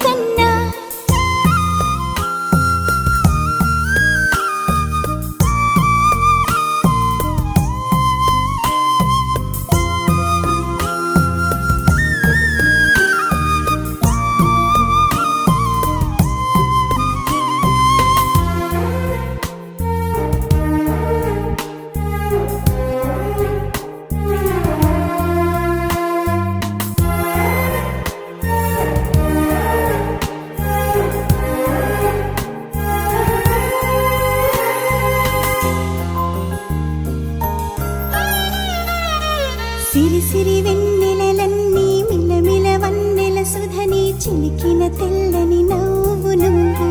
కన్నా సిరి సిరి వెన్నెలలన్నీ మిలమిల వన్నెల సుధని చిలికిన తెల్లని నవ్వు నువ్వు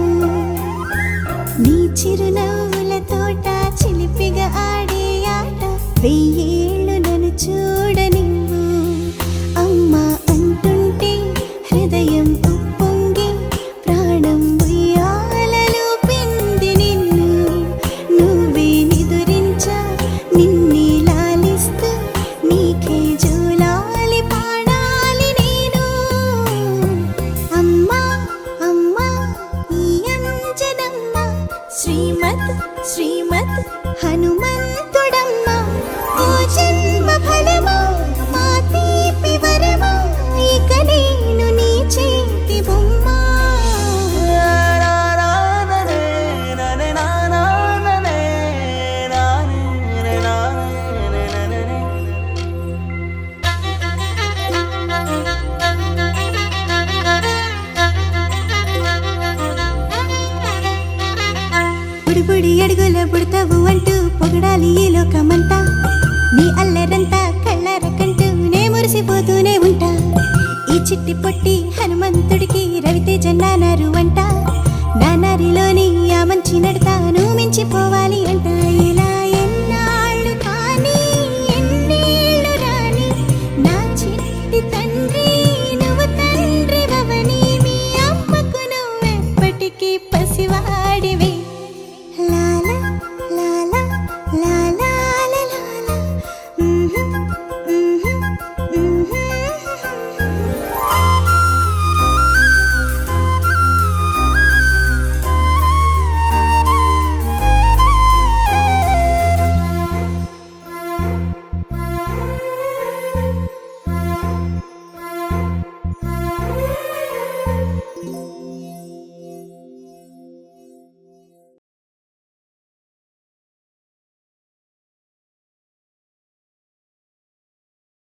నీ చిరునవ్వుల తోట చిలిపిగా ఆడే ఆట వెయ్యేళ్ళు నన్ను చూడనివ్వు అమ్మా అంటుంటే హృదయం ఉప్పొంగి ప్రాణం ఉయ్యాలలో పిండి నిన్ను నువ్వే నిదురించా నిన్నే లాలిస్తూ నీకే జూలాలి పాడాలి నేను అమ్మా అమ్మా ఈ అంజనమ్మ శ్రీమత్ శ్రీమత్ హనుమంతుడమ్మ ఓ జన్మ ఫలమా మా తీపి వరమా ఇక నేను నీ చేతి బొమ్మ బుడి బుడి అడుగుల పుడతావు అంటూ పొగడాలి ఈ లోకమంతా నీ అల్లరంతా కళ్ళారకంటూ నే మురిసిపోతూనే ఉంటా ఈ చిట్టి పొట్టి హనుమంతుడికి రవితేజ నానారు అంట నానారిలోని ఆ మంచి నడతా నువ్వు మించిపోవాలి